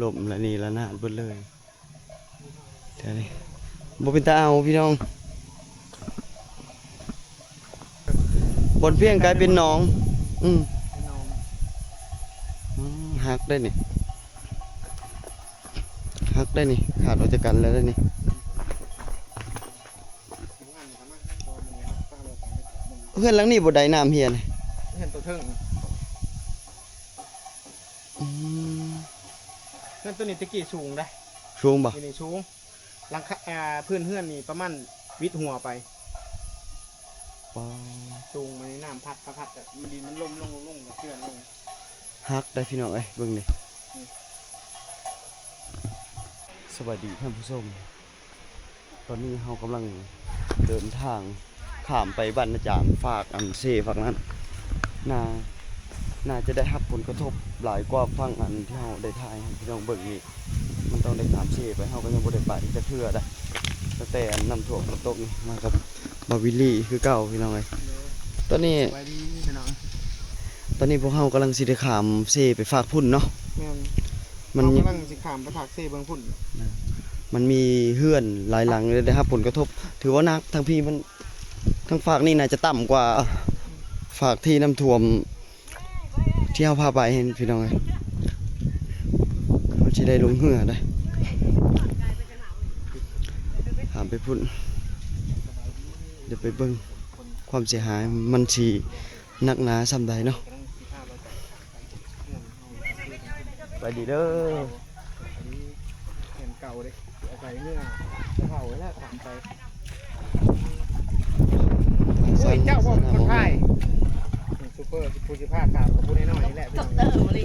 ลมละนี่ละนาดเบิดเลยเดี๋ยวนี้บ่เป็นตาเอาพี่น้องบนเพียงกลายเป็นหนองหักได้นี่หักได้นี่ขาดออกจากกันแล้วได้นี่เพื่อนหลังนี้บ่ได้น้ำเฮียนเห็นตัวเทิงเพื่อนตัวนี้ตะกี้สูงได้สูงบ่นี่สูงหลังเพื่อนนี่ประมาณวิดหัวไปสูงมันน้ำพัดแต่ดินมันลงเชื่อนลงฮักได้พี่น้องเอ้ยเบิ่งนี่สวัสดีท่านผู้ชมตอนนี้เรากำลังเดินทางข้ามไปบ้านอาจารย์ฝากอันเซฝากนั้นน่าจะได้รับผลกระทบหลายกว่าฝั่งอันที่เราได้ถ่ายให้พี่น้องเบิ่งนี่มันต้องได้ข้ามเซไปเราก็ยังบ่ได้ไปจะเทื่อได้ตั้งแต่น้ำท่วมตกนี่มากับบาวิลลี่คือเก่าพี่น้องเอ้ยตอนนี้พวกเรากำลังสิได้ข้ามเซไปฝากพุ่นเนาะมันกำลังสิข้ามไปฝากเซเบิ่งพุ่นมันมีเฮือนหลายหลังเลยได้รับผลกระทบถือว่านักทางพี่มันทางฝากนี่น่าจะต่ำกว่าฝากที่น้ำท่วมที่เราพาไปเห็นพี่น้องเขาจะได้ลงเหือได้ถามไปพุ่นเดี๋ยวไปเบิ่งความเสียหายมันสีนักหนาซ้ำใดเนาะไปดีเด้อเห็นเก่าเลยใส่เนื้อจะเผาไว้แล้วถามไปโอ้ยเจ้าพ่อคนไทยซูเปอร์ฟูจิภาขาวกับผู้น้อยนี่แหละด็อกเตอร์มาเลย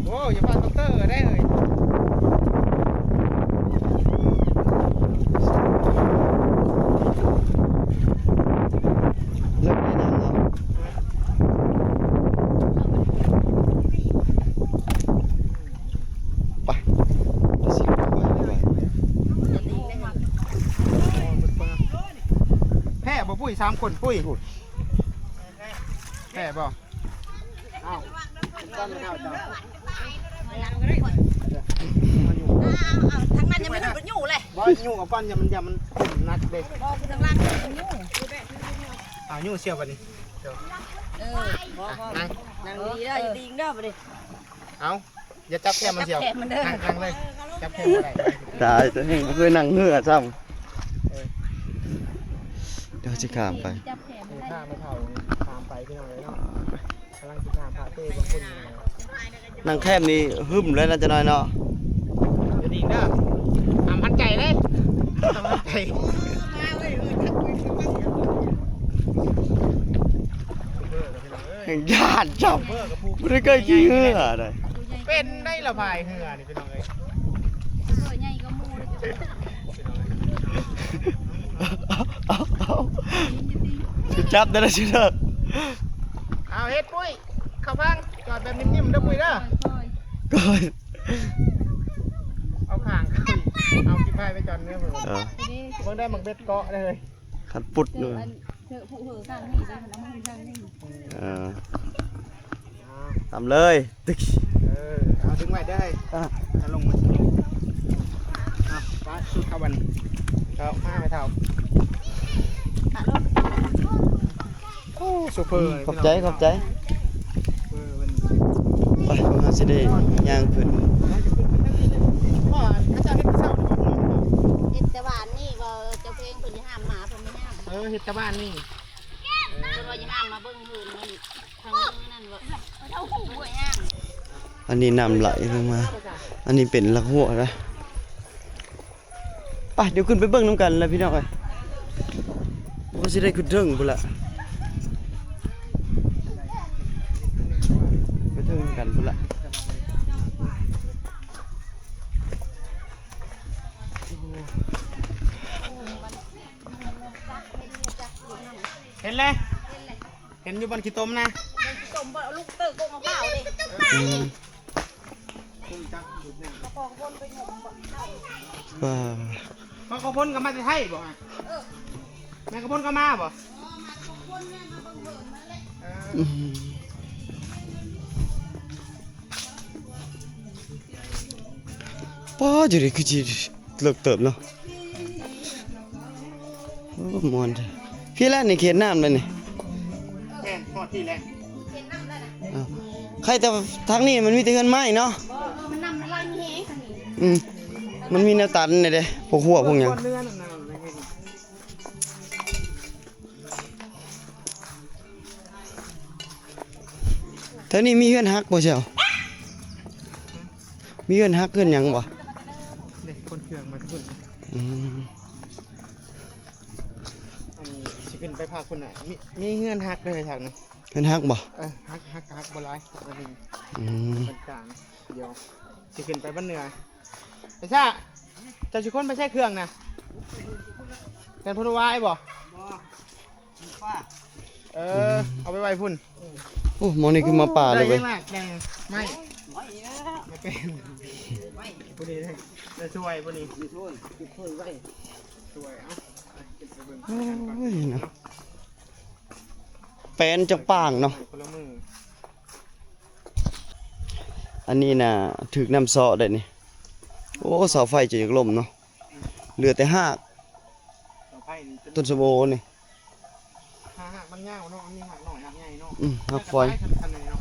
โอ้ยพาด็อกเตอร์ได้เลยเลิกได้นานแล้วไปจะสิไปดีกว่าแพ้บ่ปุ้ย3 คนปุ้ยแพ้บ่อ้าวตั้งแล้วจ้ะทั้งนั้นยังไม่ถึงอยู่เลยบ่ยู่กับปั้นอย่ามันนักเด็กบ่ทางล่างอยู่ยู่เสียวบัดนี้บ่นั่งดีได้อยู่ดีเด้อบ่ดิเอาอย่าจับแขนมันเสียวนั่งเลยจับแขนบ่ได้ตายตัวเองเคยนั่งเหือซ้ำเดี๋ยวจะข้ามไปข้ามไม่เท่าข้ามไปพี่น้องเลยเนาะกำลังจะข้ามพาเต้บางคนนั่งแคบนี่หึมเลยน่าจะน้อยเนาะเดี๋ยวดีเด้อทำหันใจเลยทำหันใจญาติจับไม่ได้เคยขี่เหือเลยเป็นได้ละพายเหือนี่พี่น้องเลยใหญ่ก็มูเลยจับได้แล้วชิเด้อเอาเฮ็ดปุ้ยเข้าพังจอดแบบนิ่มๆเด้อปุ้ยเด้อก็เอาข้างเอาขี้พายไปจอดเนื้อเพิ่งได้หมักเบ็ดเกาะเลยขัดปุดเลยผู้เหอข้างนี่ได้มันเอามาข้างนี่ทำเลยติ๊กเอาดึงไว้ได้จะลงมาป้าสุดเข้าวันเข้ามาไม่เท่าโอ้ซูเปอร์ขอบใจไปพวกเราจะได้ย่างขึ้นพ่ออาจารย์เฮ็ดเศร้าเฮ็ดแต่บ้านนี่บ่เจ้าเพลงเพิ่นสิห้ามหมาเพิ่นไม่ห้ามเฮ็ดแต่บ้านนี่เพิ่นว่าสิห้ามมาเบิ่งหื่นมันทางนั้นว่าเอาหูไว้ห้ามอันนี้น้ำไหลลงมาอันนี้เป็นลักหัวนะไปเดี๋ยวขึ้นไปเบิ่งน้ำกันแล้วพี่น้องเอ้ยว่าสิได้ขึ้นถึงพุ่นละไปถึงกันพุ่นละเห็นเลยเห็นอยู่บนขี้ต้มนะต้มบ่ลูกเตอร์กงเอาเปล่าดิแม่กระพนก็มาจะไทยบ่แม่กระพนก็มาบ่ ป้าจะได้คือจีเลิกเติบเนาะโอ้มวนเถอะพี่แล่นในเขตน้ำเลยนี่ แม่นพอที่แล้ว อ้าวใครแต่ทางนี้มันมีแต่เฮือนไม้เนาะ มันนำมันไล่มีเฮคันนี้ มันมีแนวตันนี่เด้พวกหัวพวกหยัง เนื้อนั่นน่ะไม่เห็น แถวนี้มีเฮือนฮักบ่เชียวมีเฮือนฮักเฮือนหยังบ่ เด็กคนเครื่องมาทุกคน อืม อันนี้สิขึ้นไปพาคนน่ะมีเงื่อนฮักเลยทางนั้น เฮือนฮักบ่ ฮักบ่หลายอันนี้ อืม เป็นกลางเดี๋ยวสิขึ้นไปบ้านเหนือไปซ่าเจ้าสิคนไปใช้เครื่องนะเป็นพลวายบ่เอาไปไว้พุ่น โอ้หมอนี่คือมาป่าเลยเว้ย ได้ยังแดงไม่เป็นพุ่นนี้ได้ช่วยพุ่นนี้ช่วยไว้ช่วยเอาเก็บไปเบิ่ง โอ้ยเนาะแปลนจะป่างเนาะ คนละมือ อันนี้น่ะถึกน้ำเซาะได้นี่โอ้เสาไฟจะอยากล่มเนาะเหลือแต่หาก ต่อไปนี่จะ ต้นสะโบนี่ หักมันยาวเนาะอันนี้หักหน่อยหักใหญ่เนาะ หักฟอย คันไหนเนาะ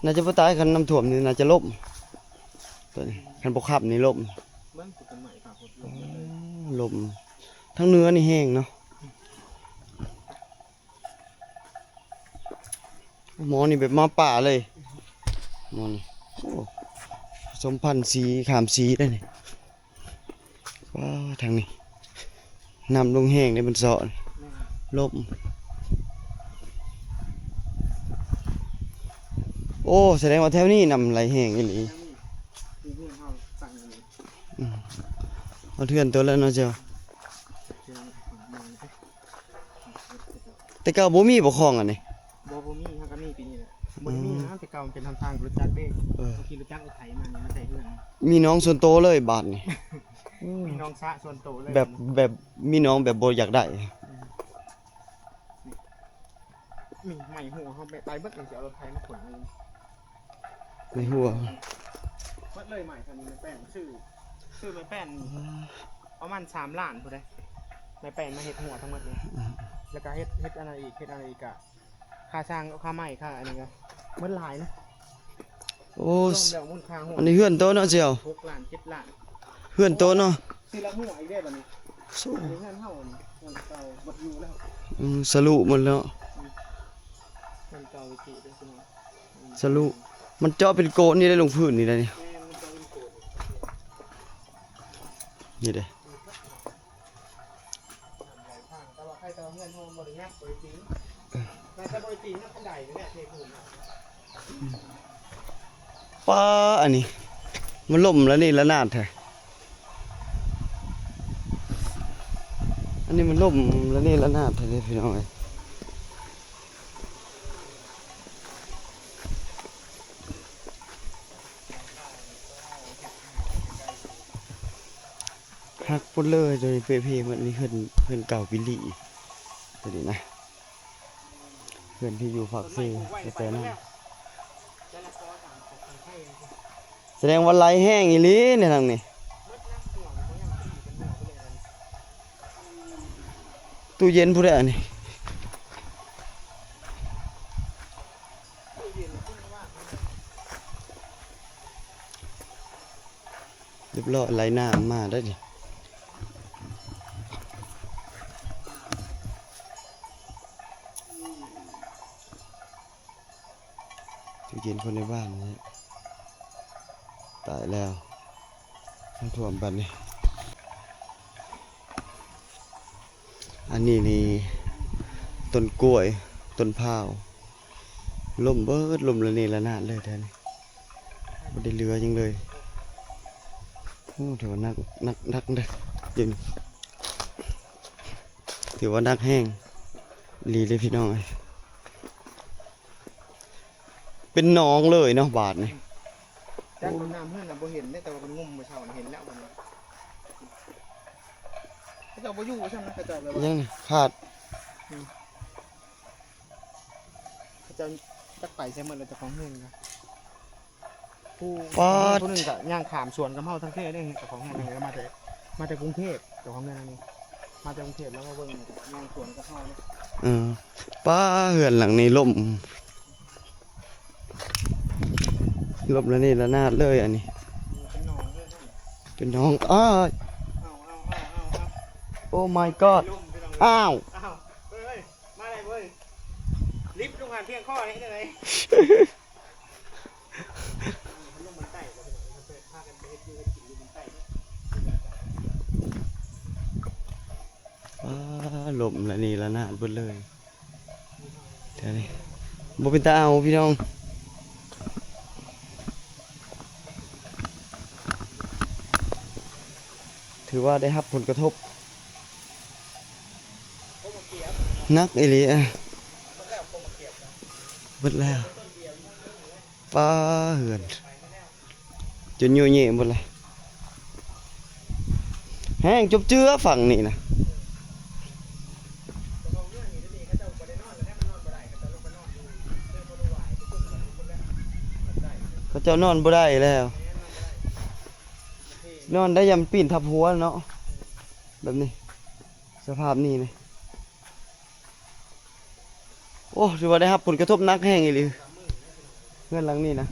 น่าจะบ่ตายคันน้ำท่วมนี่น่าจะล่มตัวนี้คันบ่ขับนี่ล่ม เบิ้งเป็นใหม่ครับผม ลมทั้งเนื้อนี่แห้งเนาะหมอนี่แบบมาป่าเลยหมอนี่โอ้ผสมพันธุ์สีขามสีได้นี่ว้าทางนี้นำลงแห้งในบนเสาะนี่ลมโอ้แสดงว่าแถวนี้นำไหลแห้งอีหลี มีเพื่อนเขาสั่งอยู่ เอาเทือนตัวแล้วเนาะเจ้า เจอมองไป แต่เก่าบ่มีบ่คลองอันนี้ บ่มีฮักก็มีปีนี้แหละบ่มีนะแต่เก่ามันเป็นทางรู้จักเด้ เออ บางทีรู้จักไอ้ไถมันมาใส่เพื่อน มีน้องส่วนโตเลยบาทนี่ มีน้องซะส่วนโตเลย แบบมีน้องแบบบ่อยากได้ มีใหม่หัวเขาไปเบิดเลยจะเอารถไถมาขนเอง ในหัว เบิดเลยใหม่คันนี้ไม่แป้นชื่อไม่แป้นประมาณ3 ล้านพุ่นได้ไม่แป้นมาเฮ็ดหัวทั้งหมดเลยแล้วก็เฮ็ดอะไรอีกอะค่าช่างค่าไม้ค่าอันนี้ก็เบิดหลายนะ โอ้ รวมแล้วมูลค่าหัว อันนี้เฮือนโตเนาะเจียว 6 ล้าน7 ล้าน เฮือนโตเนาะ ซื้อละหัวอีกได้บัดนี้ สู้ อันนี้เงินเฮานี่เงินเก่าบัดอยู่แล้ว สรุหมดแล้ว เงินเก่าวิธีเด้อพี่น้อง สรุมันเจาะเป็นโกนนี่ได้ลงพื้นนี่ได้นี่ แม่มันเก่าเป็นโกด นี่เด้ หลายทางแต่ว่าใครแต่ว่าเงินเฮาบ่ได้ยักบ่ได้จริงแต่บ่ได้จริงนะคันใดนี่แหละเทปูน ป้าอันนี้ มันล่มแล้วนี่ละนาดแท้อันนี้มันล่มแล้วนี่ละนาดแท้เด้อพี่น้องเอ้ยหักหมดเลยโดยเพ่ๆมันนี่เพิ่นเก่าบิลลี่ตัวนี้นะเพื่อนที่อยู่ภาคซีแต่นั่นแสดงว่าไหลแห้งอีหลีในทางนี้ตู้เย็นผู้ใดอันนี้เรียบร้อยไหลน้ำมาได้ดิตู้เย็นคนในบ้านนี่ตายแล้วน้ำท่วมบัดนี้อันนี้นี่ต้นกล้วยต้นพร้าวล่มเบิดล่มละนี่ละนาดเลยแท้นี่บ่ได้เหลือจังเลยโอ้ถือว่านักเด้อเดี๋ยวนี้ถือว่านักแห้งลีเลยพี่น้องเอ้ยเป็นหนองเลยเนาะบาทนี่ จากน้ำเพื่อนน่ะบ่เห็นได้แต่ว่ามันงุ่มเมื่อเช้าน่ะเห็นแล้วบัดนี้เขาเจ้าบ่อยู่ใช่มั้ยเขาเจ้าแบบว่า ยังนี่ขาด เขาเจ้าจักไปใช่หมดแล้วเจ้าของเฮือนก็ ผู้ ป๊าด ผู้หนึงก็ย่างขามสวนกับเฮาทั้งเทศได้เจ้าของงานนี่ก็มาแต่กรุงเทพเจ้าของงานนี่มาจากกรุงเทพแล้วมาเบิ่งย่างสวนกับเฮาเลย ป้าเหือนหลังนี้ล่มแล้วนี่ระนาดเลยอันนี้ เป็นหนองเลยท่าน เป็นน้องอ้าย เอา โอ้ my god ลุ่มไปลอง อ้าว อ้าวเฮ้ยมาเลยเว้ยลิฟต์ลงหันเพียงข้อนี้ได้ไหมลงมันใต้ก็เป็นพากันไปเฮ็ดอยู่เฮ็ดกินอยู่มันใต้ ล่มแล้วนี่ระนาดเบิดเลยเดี๋ยวนี้บ่เป็นตาเอาพี่น้องถือว่าได้รับผลกระทบนักอีหลีอะเบิดแล้วป้าเหือนจนอยู่เย่หมดเลยแห้งจบเจือฝั่งนี่นะเขาเจ้านอนบ่ได้แล้ว นอนได้ยำปีนทับหัวเนาะแบบนี้สภาพนี้เลยโอ้ถือว่าได้รับผลกระทบหนักแห้งอีหลีเพื่อนหลังนี้นะ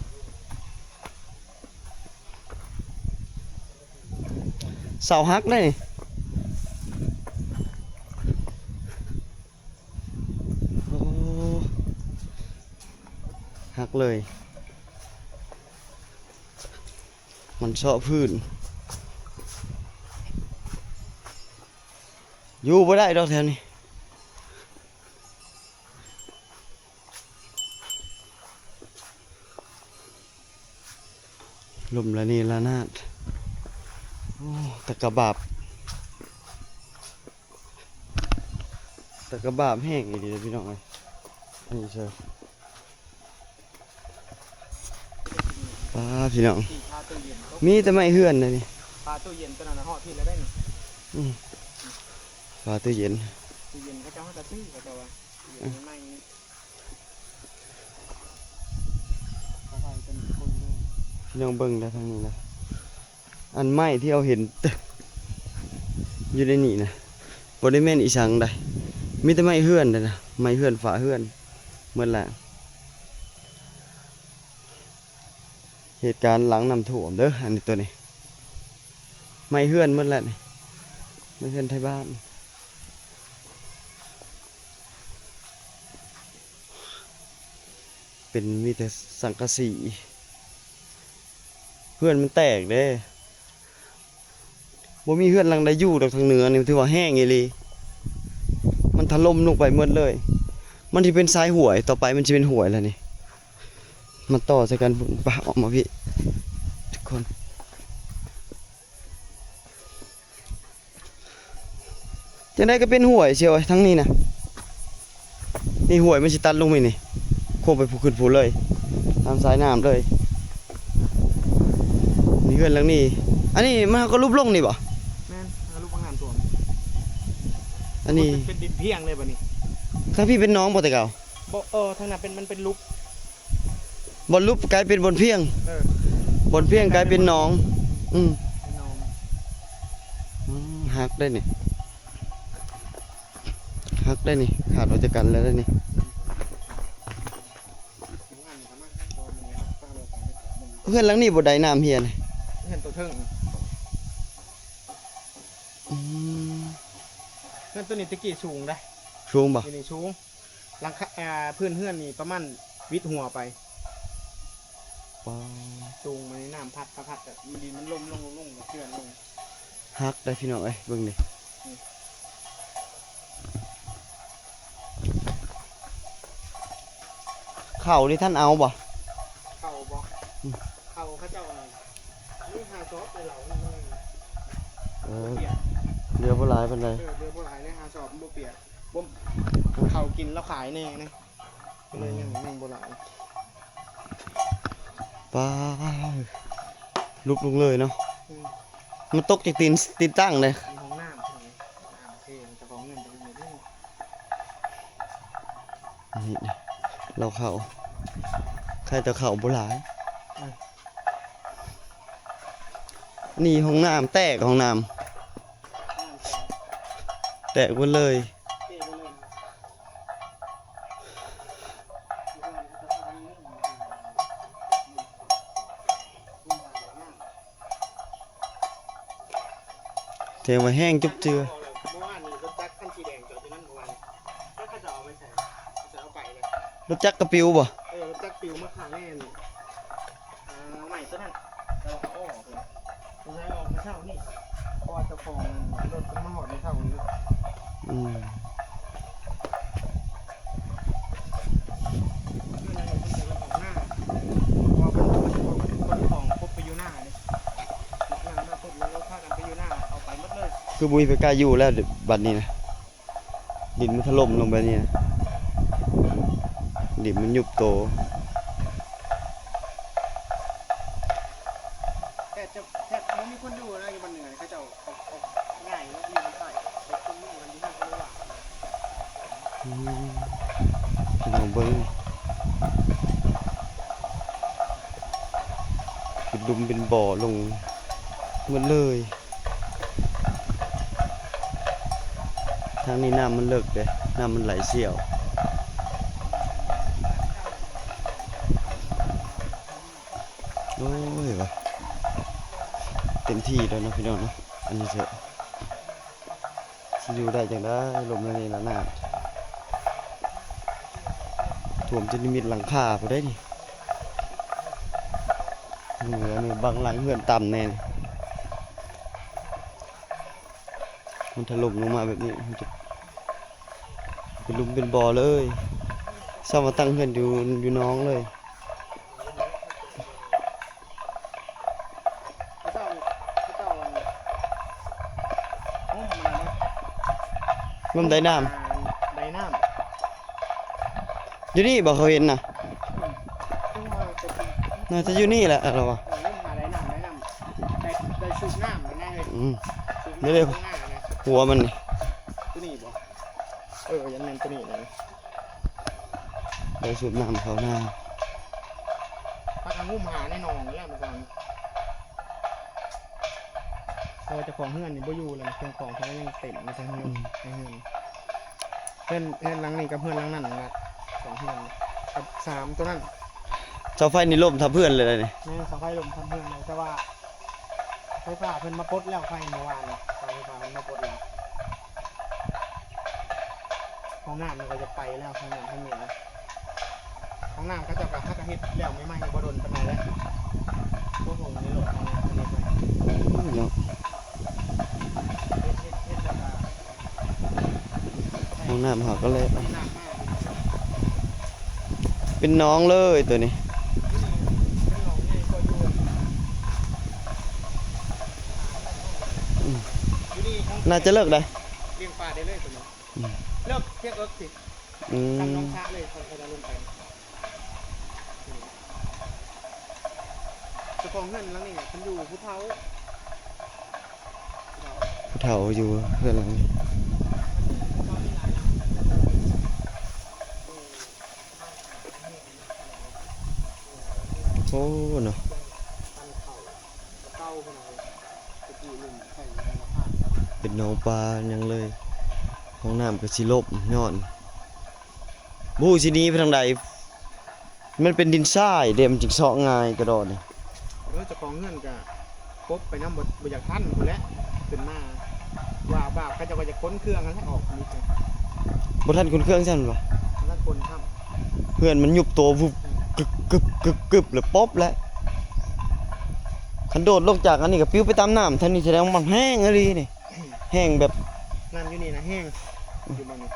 เสาหักเลยโอ้หักเลยมันเสาะพื้นอยู่บ่ได้ดอกแถวนี้ลมละนี่ละนาดโอ้ตะกะบาบแห้งอีดีเลยพี่น้องเอ้ยนี่เชียวป้าพี่น้อง ที่พาตู้เย็นตก มีแต่ไม่เฮือนเลยนี่ พาตู้เย็นตัวนั้นนะฮอดที่แล้วได้นี่ ฟ้าตู้เย็น ตู้เย็นเขาจะให้กระซื้อเขาจะว่าตู้เย็นไม่เขาไปเป็นคนเลย พี่น้องเบิ่งได้ทางนี้นะอันไม้ที่เราเห็น อยู่ในนี่นะบ่ได้แม่นอีสังใดมีแต่ไม้เฮือนเลยนะไม้เฮือนฝาเฮือนเหมือนแหละเหตุการณ์หลังน้ำท่วมเด้ออันนี้ตัวนี้ไม้เฮือนเหมือนแหละนี่ไม้เฮือนไทยบ้านเป็นมีแต่สังกะสีเฮือนมันแตกเด้บ่มีเฮือนหลังใดอยู่ดอกทางเหนือนี่ถือว่าแห้งอีหลีมันถล่มลงไปหมดเลย มันสิเป็นสายห้วยต่อไปมันสิเป็นห้วยแล้วนี่มันต่อใส่กันปะออกมาพี่ทุกคนจังได๋ก็เป็นห้วยเชียวทั้งนี้นะนี่ห้วยมันสิตัดลงไปนี่โค้งไปผู้ขึ้นผู้เลยตามสายน้ำเลยนี่เฮือนหลังนี้อันนี้มันก็รูปลงนี่บ่ แม่นเอาลูกพังงานตัว อันนี้ เป็นดินเพียงเลยบัดนี้ ถ้าพี่เป็นน้องบ่แต่เก่า บ่ทางนั้นเป็นมันเป็นลุก บนรูปกลายเป็นบนเพียง บนเพียงกลายเป็นน้องเป็นน้อง หักได้นี่หักได้นี่ขาดออกจากกันแล้วได้นี่ งานเขามาตอนนี้ครับตั้งเลยมัน เพื่อนหลังนี้บ่ได้น้ำเฮียนี่ เห็นตัวเทิง อืม เพื่อนตัวนี้ตะกี้สูงได้ สูงบ่ อยู่ในสูงหลังคาพื้นเฮือนนี่ประมาณวิดหัวไป สูงมาในน้ำพัดแต่ดินมันลงเชื่อนลง หักได้พี่น้องเอ้ยเบิ่งนี่เข่านี่ท่านเอาบ่ เข่าบ่เข่าเขาเจ้านี่หาซอฟเลยเหล่านี่เลย เออ เปียก เรือบ่หลายปานใด เรือโบราณเนี่ยหาซอฟบ่เปียกบ่เข่ากินแล้วขายแน่นะก็เลยยังโบราณ ป้าลุกลงเลยเนาะมันตกจากตีนตั้งเลย มีห้องน้ำใช่ไหมเพลงจะของเงินไปหมดเลย นี่เราเข่าใครแต่เข่าบ่หลาย นี่ห้องน้ำแตกห้องน้ำแตกหมดเลย เจ๊ไปเลย เทมาแห้งจุบเจือ เมื่อวานนี้รถจักรคันสีแดงจอดอยู่นั่นเมื่อวานก็เขาจะเอาไปใส่จะเอาไปเลย รถจักรกระปิวบ่ รถจักรปิวมาขังแน่นใหม่ตัวนั้นเราเอาออกเลยเราใช้ออกมาเช่านี่เพราะว่าเจ้าของรถมันมาหอดในเท่านี้ อืม ของพบไปอยู่หน้าเลยหน้าพบแล้วพากันไปอยู่หน้าเอาไปหมดเลย คือบุยไปกล้าอยู่แล้วบัดนี้นะดินมันถล่มลงไปเนี่ยดินมันยุบโต แทบไม่มีคนอยู่นะอยู่บ้านเหนือเขาจะเอาง่ายแล้วอยู่มันใส่ไปคนนี้มันที่ห้างก็เลยว่า พี่น้องเบิ้งเป็นดุมเป็นบ่อลงหมดเลยทางนี้น้ำมันเลิกเลยน้ำมันไหลเชี่ยวโอ้ยวะเต็มที่แล้วเนาะพี่น้องเนาะอันนี้เถอะสิอยู่ได้จังได้ลมแล้วนี่ละนาดถ่วมจนนิมิตหลังคาพอได้ดิเหนือนี่บางหลังเหือนต่ำแน่นี่มันถล่มลงมาแบบนี้มันจะเป็นหลุมเป็นบ่อเลยเศร้ามาตั้งเหือนอยู่น้องเลย เจ้าห้องมันนะ ลมได้น้ ไดน้ำ ำอยู่นี่บอกเขาเห็นนะ ซึ่งว่าจะเป็น น่าจะอยู่นี่แหละเราว่า เล่นหาไดน้ำได้สูบน้ำมันง่ายเลย อืม สูบ เดี๋ น้ำ ยว ข้างหน้านะ หัวมันนี่ ตัวนี้บ่ยันแมนตัวนี้เลย ได้สูบน้ำเขาหน้า พากันงุ่มหาในหนองนี่แหละมันกันพอเจะของเฮือนนี่บ่อยู่เลยเครื่องของเขายังเต็มในทั้งเฮือนในเฮือนเฮือนหลังนี้กับเฮือนหลังนั้นนะสองเฮือนกับสามตัวนั้น เสาไฟนี่ล่มทับเพื่อนเลยนี่ แม่เสาไฟลมทำเฮือนเลยแต่ว่าไฟฟ้าเพิ่นมาปลดแล้วไฟเมื่อวานนี่ไฟฟ้ามันมาปลดแล้วห้องน้ำมันก็จะไปแล้วห้องน้ำห้องเหนือห้องน้ำก็จะกระหักกระเฮ็ดแล้วไม่ไหม้บ่โดนปานใดแล้วพวกผมในรถเอาเนี่ยเฮ็ดไว้ เนาะ เฮ็ดแล้วก็ ห้องน้ำเขาก็เลย น้ำมาก เป็นน้องเลยตัวนี้ เป็นหนองใหญ่กว่าอยู่อยู่นี่ของ น่าจะเลิกได้ เลี้ยงปลาได้เลยตัวนี้ อืม เลิกเพียงเอิกสิ อื ทำน้อ ม งช้าเลยเขาจะลงไปเจ้าของเฮือนหลังนี้มันอยู่ผู้เฒ่า ผู้เฒ่าอยู่เพื่อนหลังนี้โอ้เนาะ ปันเข่าเต้าไปหน่อยตะกี้หนึ่งใส่ในมะพร้าว เป็นน้องปลายังเลยห้องน้ำก็สิลบย้อนบูสิหนี้ไปทางใดมันเป็นดินทรายเดี๋ยวมันจึงเซาะง่ายกระโดดนี่ เจ้าของเฮือนก็พบไปน้ำบดอยากท่านคนแล้วขึ้นมาว่าเขาจะค้นเครื่องนั้นให้ออกนิดนึง บ่ทันคนเครื่องซั่นบ่ แล้วคนท เพื่อนมันยุบตัววุบกึบกึบกึบกึบแล้วป๊อบแล้วคันโดดลงจากอันนี้ก็ปิ้วไปตามน้ำท่านนี่แสดงว่ามันแห้งอะไรนี่แห้งแบบ ำน้ำอยู่นี่นะแห้งอยู่บ้านนี้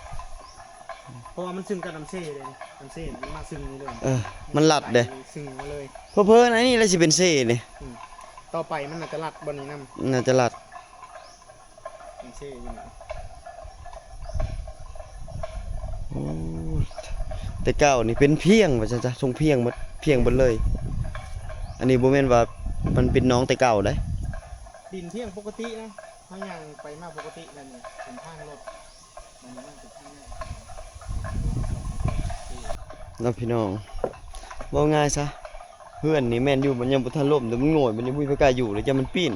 เพราะว่ามันซึมกับน้ำเซ่เลยน้ำเซ่มันมาซึมนี่เลย มันหลัดเด้ ซึมมาเลย เพิ่นอันนี้แล้วสิเป็นเซ่นี่ ต่อไปมันน่าจะรัดบนนี้น้ น่าจะหลัด ำน้ำเซ่อยู่นี่ โอ้แต่เก่านี่เป็นเพียงว่าจังจ้ะทรงเพียงหมดเพียงหมดเลย อันนี้บ่แม่นว่ามันเป็นน้องแต่เก่าได้ ดินเที่ยงปกตินะทางยังไปมาปกติแล้วนี่เป็นทางรถมันไม่เป็นทางง่าย แล้วพี่น้องเว้าง่ายซะเพื่อนนี่แม่นอยู่มันยังบ่ทันล่มแต่มันโง่มันยังบ่มีประกล้าอยู่เลยจะมันปีน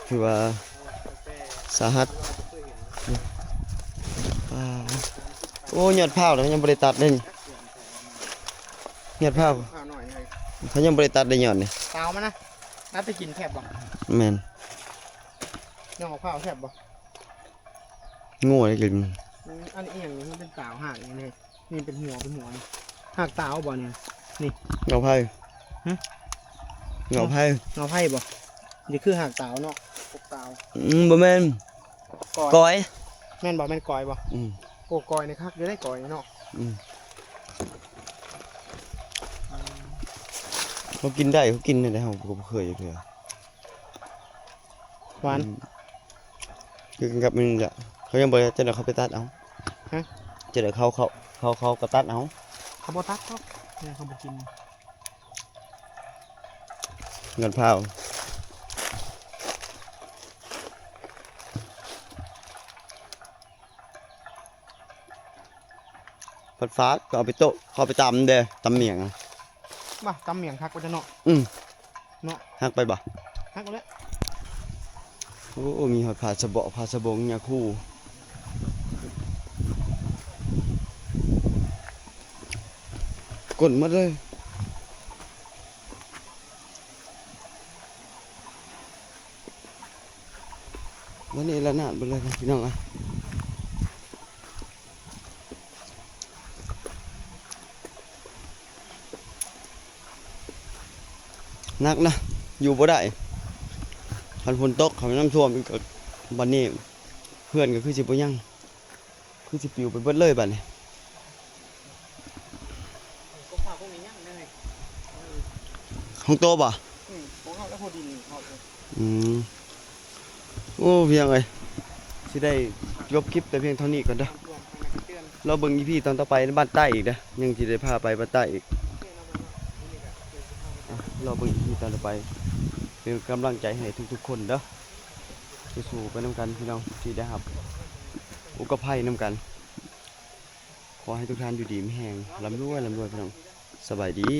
คือว่าสาหัสโอ้ยอดพร้าวแล้วยังบ่ได้ตัดเลยนี่ยอดพร้าว ข้าวหน่อยเลย เขายังบ่ได้ตัดได้ยอดนี่ เตามานะน่าจะกินแคบบ่ แม่น น้องข้าวแคบบ่ โง่เลยกิน อันนี้อย่างนี้มันเป็นเตาห่างอย่างนี้นี่เป็นหัวนี่หากเตาบ่เนี่ย เงาไผ่ หึ เงาไผ่ เงาไผ่บ่นี่คือหากเตาเนาะพวกเตา บ่แม่น กอย ก้อย แม่นบ่แม่นกอยบ่ อืม โอ้กอยนี่คักเดี๋ยวได้กอยเนาะ เขากินได้เขากินได้เขาบ่เคยเถื่อ หวาน คือกันกับมันแหละเขายังบ่ได้จะได้เขาไปตัดเอา ฮะ จะได้เขาก็ตัดเอา เขาบ่ตัดครับเนี่ยเขาบ่กิน เงินพร้าวฟัดฟ้าก็เอาไปโต๊ะเขาเอาไปตำเด้อตำเมียงอะ บ่ตำเมียงคักก็จะเนาะ หักไปบ่ คักแล้ว โอ้มีหอดผ้าสะเบาะผ้าสะบงยาคู่กดหมดเลยวันนี้ละนาดไปเลยครับพี่น้องอ่ะนักนะอยู่บ่ได้คันฝนตกเขาน้ำท่วมอีกก็บัดนี้เพื่อนก็คือสิบ่ยังคือสิปลิวไปเบิดเลยบัดนี้ พวกข้าวพวกนี้ยังได้ ของโตบ่ พวกข้าวแล้วพอดีเขา โอ้เพียงเลยสิได้ยกคลิปแต่เพียงเท่านี้ก่อนเด้อ รวมทางเตือน เราเบิ่งอีพี่ตอนต่อไปบ้านใต้อีกเด้อยังสิได้พาไปบ้านใต้อีกเราเบิ่งอีพี่ตอนต่อไปเป็นกำลังใจให้ทุกๆคนเด้อสู้ๆไปนำกันพี่น้องที่ได้ครับอุกภัยนำกัน ขอให้ทุกท่านอยู่ดีมีแรงร่ำรวยพี่น้องสบายดี